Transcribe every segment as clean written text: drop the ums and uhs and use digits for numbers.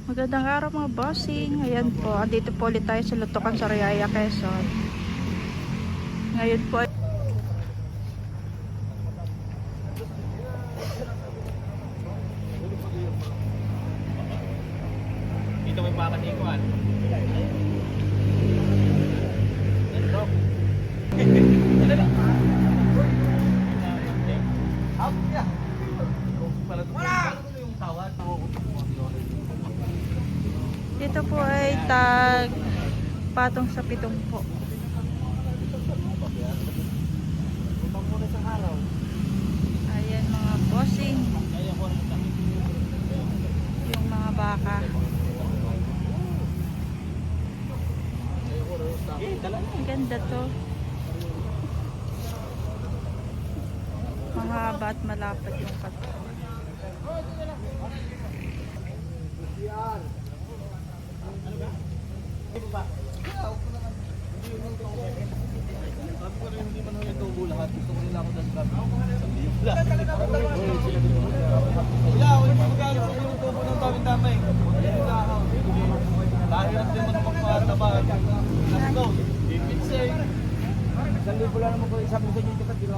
Magandang araw mga bossing. Ayan po, andito po ulit tayo sa Lutukan Sariaya, Quezon. Ngayon po ay dito may pakatikuan. dito po ay tag patong sa 7 po. Ayan mga bossing. Yung mga baka. Ang ganda to. Mahaba at malapad yung katawan. Hindi man yung tubo lahat. Gusto ko nila ako sa sabi. Yung tubo ng daming-damay. Dahil lang din mo magpatabahan. Let's go. Ipitsay. Isang libo lang naman ko isang sa dito ka dito.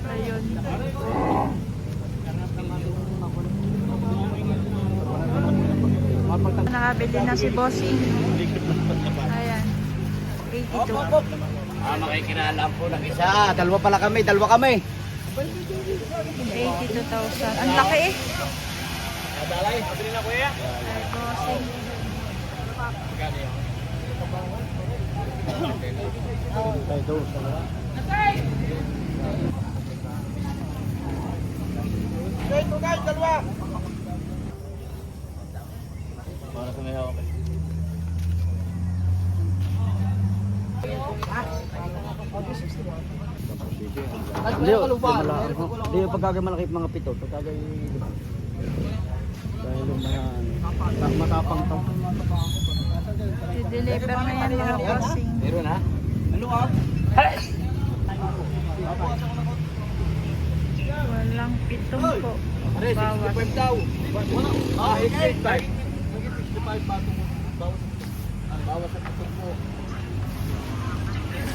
Ayun. Nakabili na si bossing. Ayan. 82. Makikilala po ng isa. Dalawa kami. 82,000. Ang laki eh. Adalay, pabili na kuya. Ay, bossing. Ito guys, dalawa. Para sa ngayon. Hindi yung pagkagay malaki mga pito, pagkagay dahil yung mga matapang to. I-deliver na yan mga bossing. Meron ha? Ano ah? Walang 7 po. Bawas. 65 daw. Ah, 65. 65 patong bawas. Bawas sa patong po.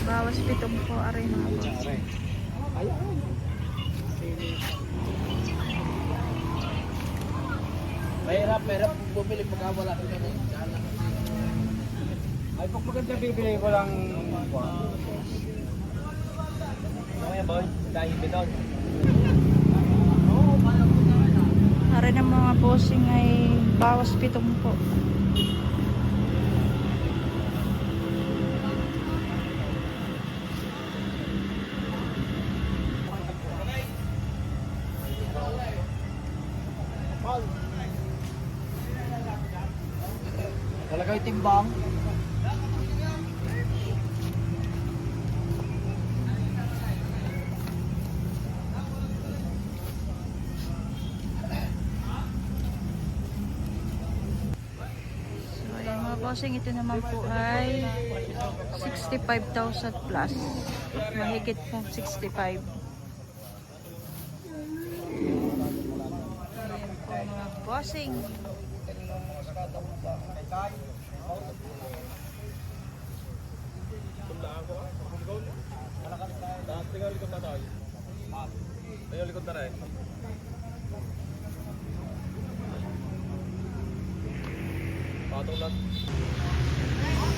Bawas 7 po. Aray mga bossing. Mahirap bumili pagka wala ka na. Ay, pag maganda bibili ko lang. Ano boy? Dahil bitaw. Aray ng mga bossing ay bawas 7 po. Talaga yung timbang. So ayan mga bossing, ito naman po ay 65,000 plus. Mahigit po 65. Ayan po mga bossing. Tingnan likod na tayo. Tingnan likod na rin. Patong lang.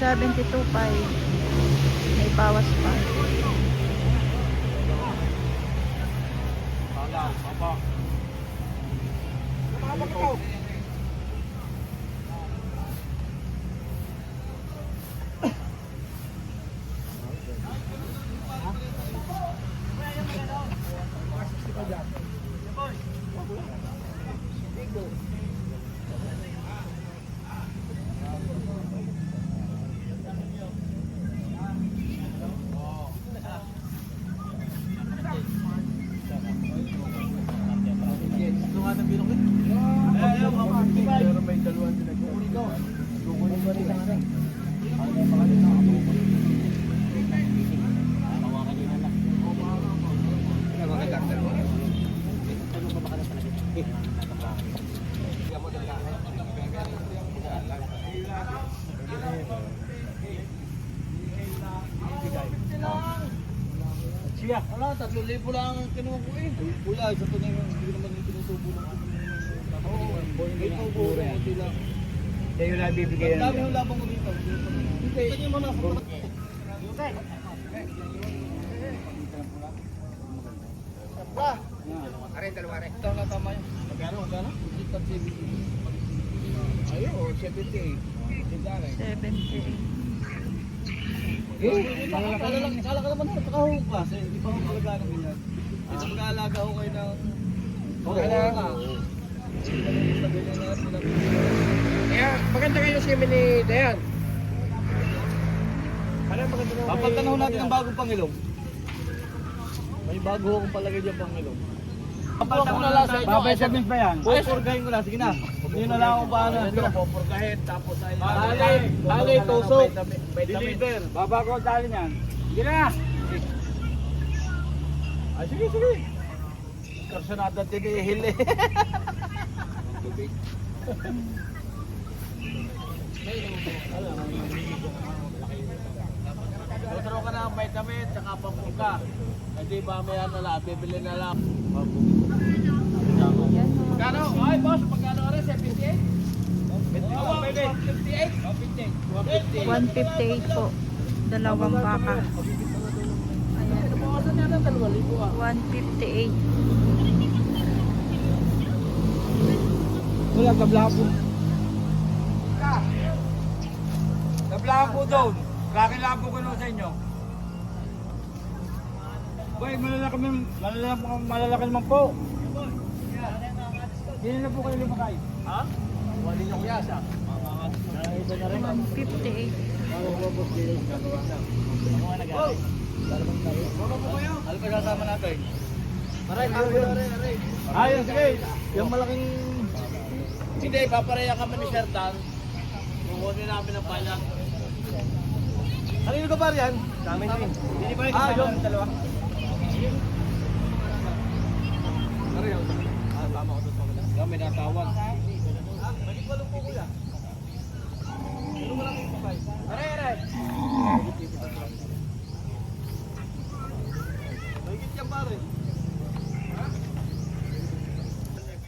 72.5. May bawas pa. Pala, papa. 3,000 lang ang kinuha ko eh. Kuya, isa to na yung hindi naman yung pinusubo lang. Oo, ito po, hindi lang. Kaya yung nabibigay Ang dami yung labang ko dito. Hindi mo na. Pa! Ito na tama yun. Magkano? Ayun, 78. 78. Kala ka naman nakahong ka. Hindi pa akong alaga ng ganyan. Ito mag-aalaga ako kayo ng... Oo, ka. Kaya maganda kayo si ni Dayan. Ano maganda naman? Papagtanaw natin ang bagong Pangilong. May bago akong palagay dyan Pangilong. Papagtanaw na lang sa inyo. Babay service ba yan? Pupurgahin ko na. Sige na. Hindi na lang ako paano. Pupurgahin tapos ay... Tali, tusok. Deliver. Baba ko ang tali niyan. Sige na! Ay, sige. Karsanada tinihil eh. Tuturo ka ng vitamin, tsaka pampulka. Hindi ba may ano lang, bibili na lang. Yan o. Magkano? Ay, boss, magkano oras? 78? 158 po. Dalawang baka. Ayan. 158. Wala, tablabo. Tablabo doon. Laki labo ko sa inyo. Boy, malalaki naman po. Hindi na po kayo lumakain. Ha? Wali niyo kuya sa. 158. Ano pa sasama natin? Aray. Ayos, sige. Yung malaking... Hindi, papareha kami ni Sherdan. Kukunin namin ang pala. Kanino ka pa riyan? Kami din. Hindi ba yung dalawa? Ano yun? Tama ko doon pagkala. Kami natawag. Balik ko lang po kuya. Ano mo lang yung papay? Aray! Mahigit yan pare.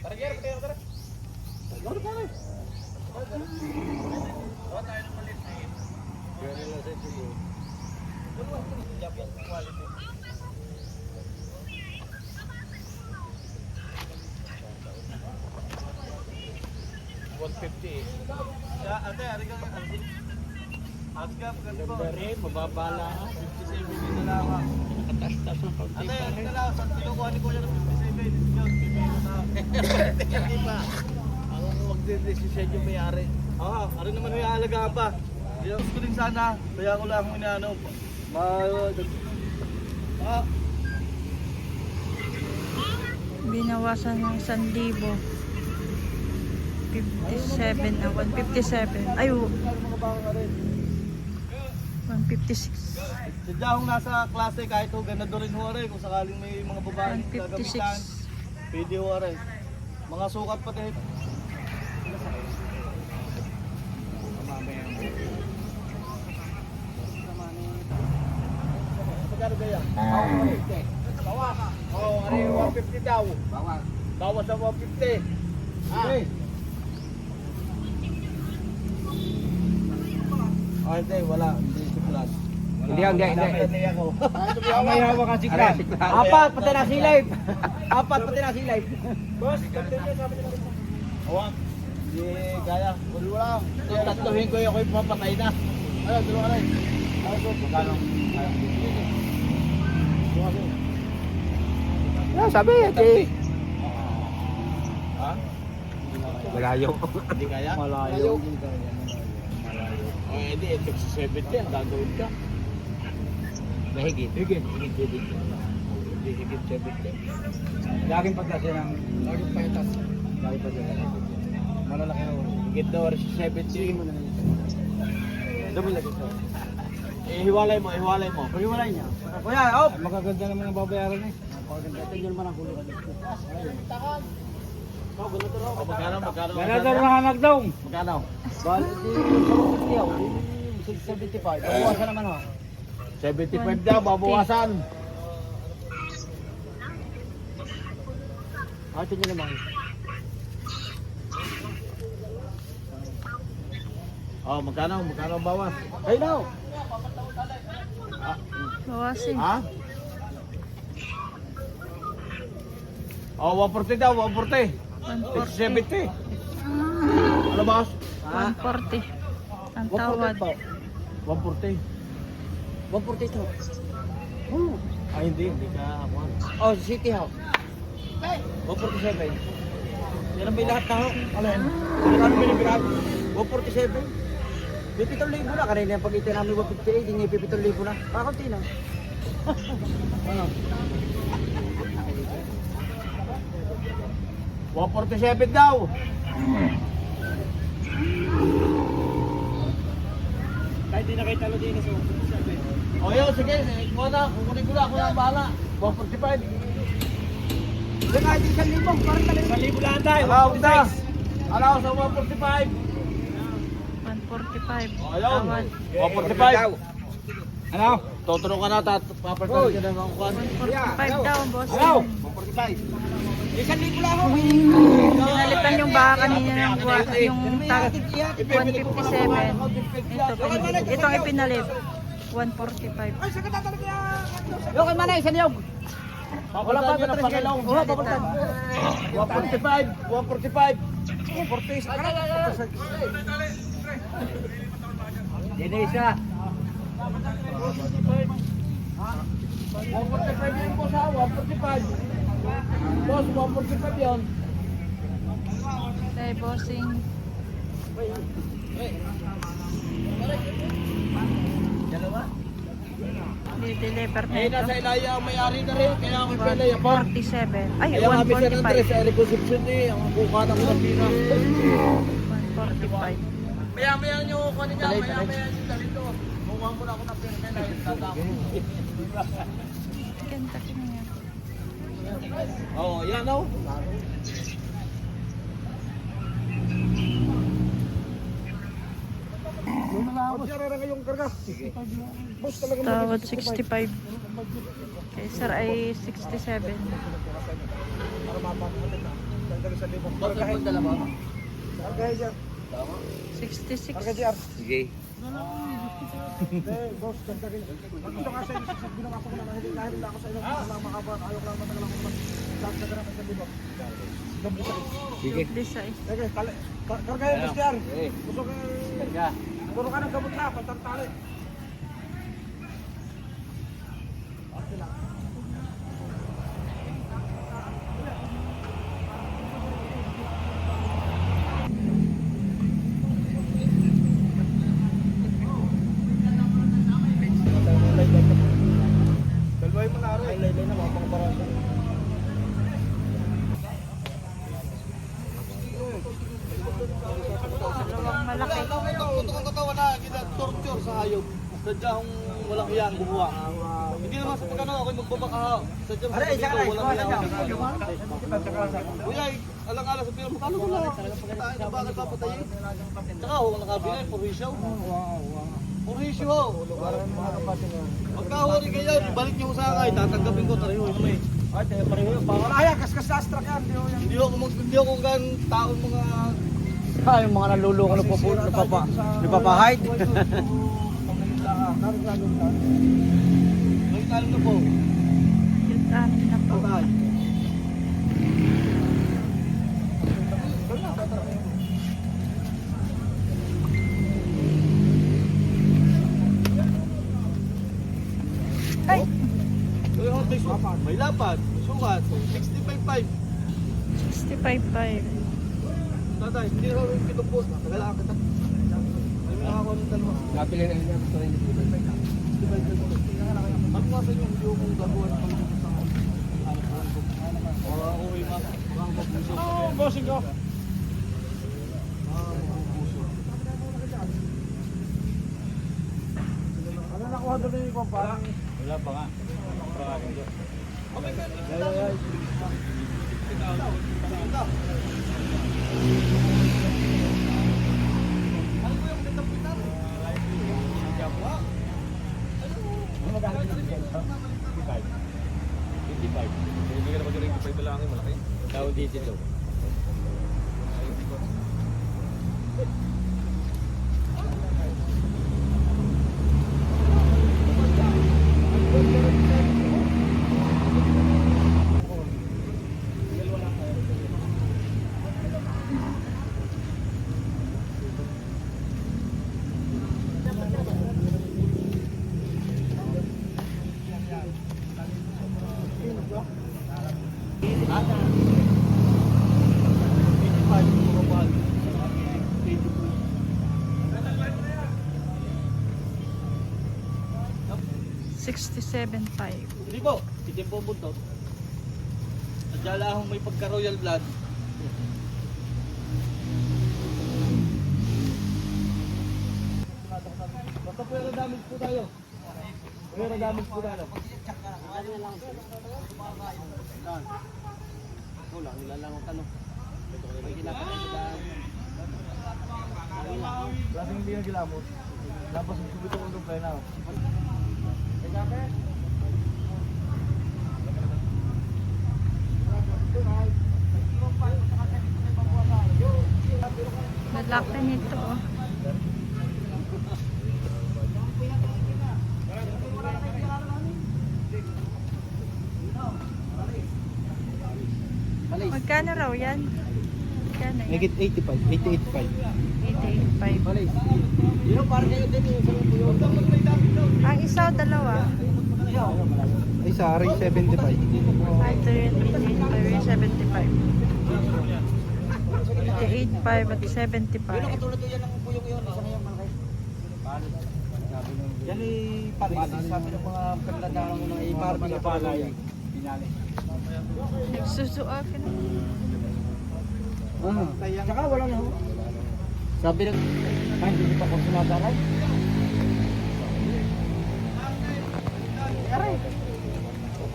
Tara. Ano pare? Bawa tayo ng malit na yun. Gano'n lang sa ito. Quality. $150. Ate, ari ka nga. Asgap, ganito. Dari, mababala. 57 na lang ha. Nakatas-tas ng kaunti Ate, pa ari rin. ka lang. Saan kinukuha ni Kuya ng 57? Discount, bibigyan ko na. Hindi pa. Ang magdidesisyon yung may-ari. Ari naman may alaga pa. Gusto ko din sana. Kaya ko lang kung inaano. Binawasan ng 1,000. 57 na 157. Ay, 156. Sadya akong nasa klase kahit ho ganado rin ho rin. Kung sakaling may mga babaeng gagamitan. 156. Pwede ho rin. Mga sukat pati. Magkano kaya? Bawas. Oo, ano yung 150 daw? Bawas. Bawas sa 150. Okay. Hindi, wala. Hindi si Plus. Hindi. Hindi ako. May hawak ang siklan. Apat, pati na silay. Apat, pati na silay. Boss, kapten niya sabi niya. Awak. Hindi kaya. Wala. Tatluhin ko yung ako'y papatay na. Ayun, dalawa rin. Magkano? Sabi, ate. Ha? Malayo. Hindi kaya? Malayo. Oh, hindi. Ito sa 70 ang gagawin ka. Mahigit. Higit 70. Laging pagkasi ng... Laging pahitas. Laging pagkasi ng... Malalaki na. Higit na oras sa 70. Dami lagi ito. Hiwalay mo. Pag-iwalay niya. Kuya, oh! Magaganda naman ang babayaran eh. Magaganda. Ito yun naman ang kulungan. Magkano? Ganador na hanag daw. Magkano? Bali, di 675. Bawasan naman ho. 75 daw, babawasan. Ito nyo naman. Oh, magkano ang bawas? Ay, no. Bawasin. Ha? Oh, 140 daw, 140. 140. 70. Ano boss? 140. Ang tawad. 140. 142. Oh. Ay, hindi ka ako. Oh, City House. 147. Yan ang may lahat na ho. Alin? Ano binibigay? 147. May 7,000 na. Kanina yung pag-ito namin 158, hindi 7,000 na. Kakunti na. Ano? 147 daw. Kahit di na kayo talo din sa 147. O yun, sige. Kuha na. Kukunin ko na. Ako na ang bahala. 145. Hindi kahit 1,000. Parang talaga. 1,000 lang tayo. Alaw kita. Alaw sa 145. 145. O yun. Tawad. 145. Ano? Tutulong ka na. Papartan ka na ng kuhan. 145 daw, boss. Ano? 145. 1,000 lang ho. Pinalitan yung baka kanina yung tag 157. Itong ipinalit. 145. Ay, saka tatalo kaya. Yo, kay Manay, sa niyog. Wala pa ba tres kilo? Oo, papunta. 145. 145. 40 sa kana. Dini siya. 145 yun po sa 145. Boss, 145 yun. Tay bossing. Dalawa. Di-deliver na Eh, ito. nasa Ilaya ang may-ari na rin. Kaya ako sa Ilaya pa. 147. Ay, Kaya kami sa Andres, 145. sa reconception eh. Ang kukuha ko ng pina. 145. Maya-maya nyo kukuha niya. Maya-maya nyo dalito. Kukuha mo na ako ng pina nila. Tatapos. Ganda ko na yan. Oo, yan o. Tawad 65. Okay, sir ay 67. Bakit mo dalawa? 66. Sige. Sige. Design. Karga yung Mr. Gusto ko puro ka ng gamot na, pantantali. Dalaway mo na rin. Ay, laylay na mga pangbarasa. Dalawang malaki. Ito kong katawan na torture sa hayop. Sadyang walang hiyang gumawa. Hindi naman sa pagkano ako'y magbabaka. Sadyang sa Aray, pagkano walang hiyang. Sige. Kuya, alang-ala sa pila, magkano ko lang? Tayo na bakit papatayin? Tsaka ho, nakabili, purisyo. Purisyo ho. Pagkahuli kayo, balik niyo sa akin, tatanggapin ko, tariho yun may. Ay, pareho yun. Wala yan, kaskas na astrak yan. Hindi ako gan taon mga... Yung mga naluloko nagpapahide. May talim na po. Yung anim na po. Patay. Ay! May lapad, may sukat, 65.5. 65.5. Tatay, hindi rin rin kitupos. Tagalaan kita. May mga ako ng dalawa. Nabili na niya gusto rin dito. Ano nga sa inyo, hindi ko gagawa ng pagkakas sa ako ay mga puso. Oo, bossing ko. Ano nakuha doon yung kompa? Wala pa nga. Hindi ka na mag-ring 55 Tawag dito ito. $67.5. Hindi po, itimpo buntot. At dala akong may pagka-royal blood. Basta pwera damage po tayo. Pwera damage po tayo. Wala, nilalang ang tanong. May kinakain sa daan. Klaseng hindi na gilamot. Tapos subito ko itong plena. Lalaki nito. Oh. Magkano raw yan? Magkano yan? Negit 85, 88.5. 88.5. Balay. Yun ang parang kayo din yung sa mga puyo. Ang isa o dalawa? Ay, sa ring 75. Ah, ito yun. Ito yun. 75. 88.5 at 75. Yun ang katulad to yan ng puyo ko yun. Isa na yung malaki. Yan ay palis. Sabi ng mga pagladaan mo na iparang na palay. Pinali. Nagsusuak ka na. Saka wala na ho. Sabi ng hindi pa ko sumadalay. Aray.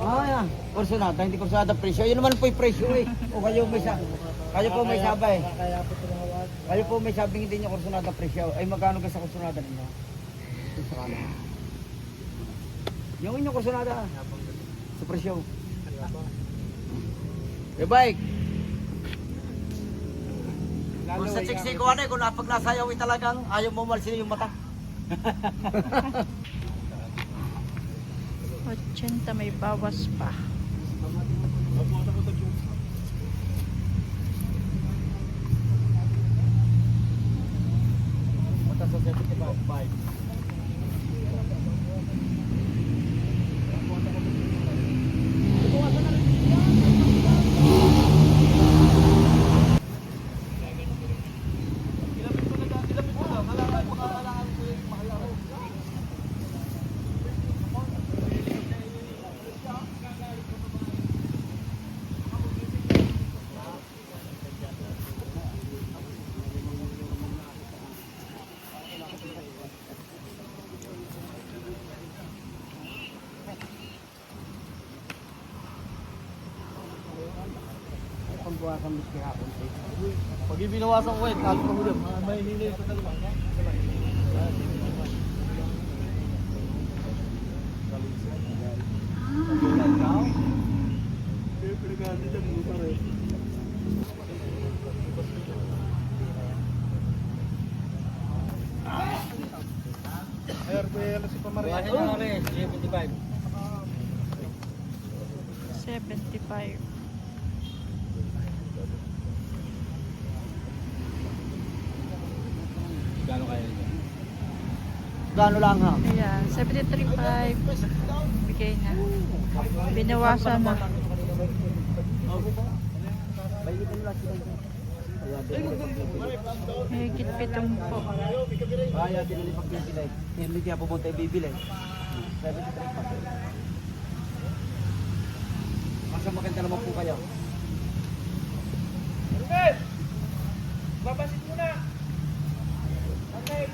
Yan. Kursunada, hindi kursunada presyo. Yun naman po yung presyo eh. O kayo po may sabay. Kayo po may sabing hindi nyo kursunada presyo. Ay magkano ka sa kursunada ninyo? Sa kanan. Yung inyong kursunada. Sa presyo. Bye-bye. Kung sa chiksi ko ano eh, kung napag nasayaw talagang ayaw mo malsin yung mata. 80 may bawas pa. Mata sa 75. Pagbuwasan mo siya hapon. Pag ibinawasan ko eh, talo ka ulit. May hinilay sa dalawa. RPL si Pamaria. Buwasan nyo rin, 75. 75. Gano'n kaya nito? Gano'n lang ha? Ayan, 73.5. Bigay na. Binawasan na. May higit 7 po. Kaya tinuli pag bibili. Hindi kaya pumunta ibibili. 73 pa. Masa maganda naman po kayo. Babasit mo na! Okay.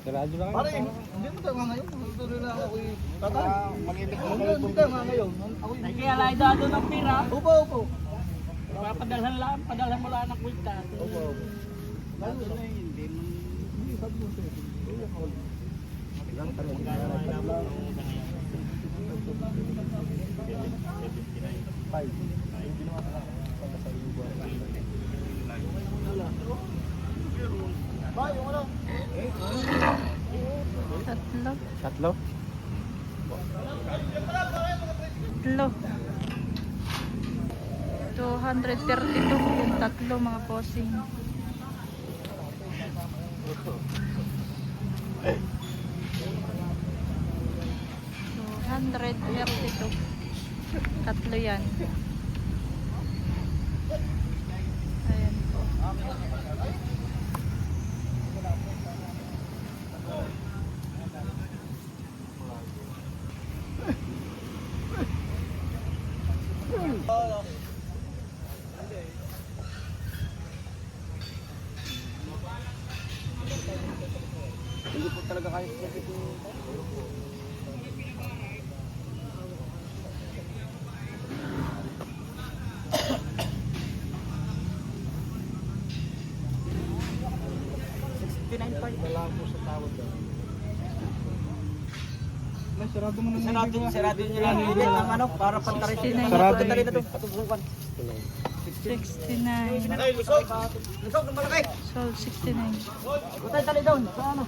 Sarado na Pare, hindi mo tayo nga ngayon. Tuloy lang ako yung tatay. Hindi tayo nga ngayon. Ako yung... Ay, kaya lang dado ng pira. Upo, upo. Papadalhan lang, padalhan mo lang ng kwenta. Opo. Lalo na hindi mo. Hindi, sabi mo sa'yo. Hindi ako. Ilang tayo. Five. Hindi naman sa Ba, yung ano? Tatlo. Tatlo? Tatlo. 232 yung tatlo mga bossing. $232. Tatlo yan. Ayan po. Hindi po talaga kayo sa Wala po sa tawad daw. May sarado mo na Sarado nyo lang ulit ang ano, para pantarin. Sarado Pantarin na ito, patutukan. 69. Ay, lusog! Lusog ng malaki! Sold 69. Tutay, tali doon. Sa ano?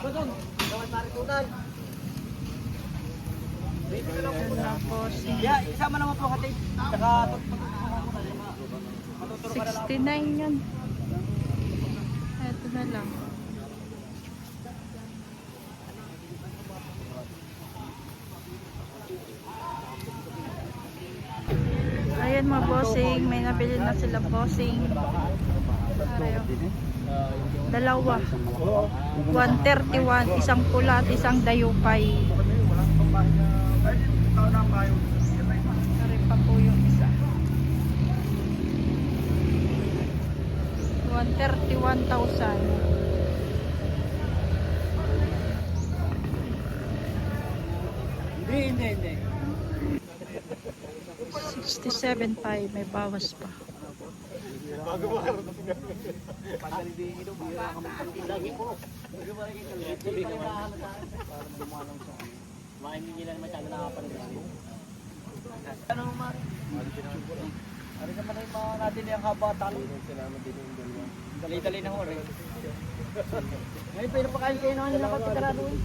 Doon. Gawin pare tutay. Mga bossing. Yeah, isama naman po kati. Saka 69 yan. Ito na lang. Ayan mga bossing, may nabili na sila bossing. Pareho. Dalawa. 131, isang pula at isang dayupay. Pare pa po yung isa. 131,000. Hindi. 67.5, may bawas pa. Ano man? Ano naman ay mga natin yung haba talo? Dali-dali na ho rin. Ngayon pa yung pakain kayo naman yung nakatikarado eh.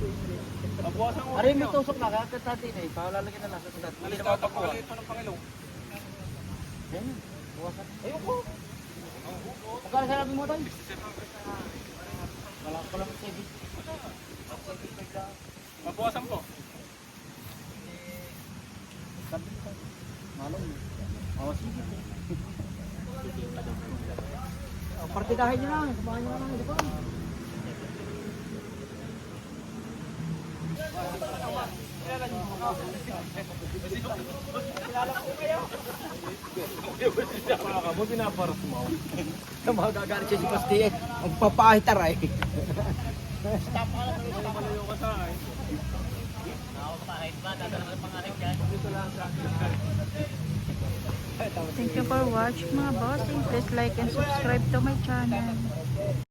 Aray may tusok na kakit natin eh. Palalagyan na lang sa sulat. Hindi naman pakuha. Yan. Buwasan. Ayoko. Magkano sanabi mo tayo? Wala ko lang sa ibig. Mabuwasan po. Sabi ko. Malong. Sige. Partidahin nyo lang. Samahan nyo lang. Di ba? Mo pinaparas mo. Magagalit siya si Pasti eh. Magpapahitar ay. Malayo ka sa akin. Thank you for watching mga bossing. Please like and subscribe to my channel.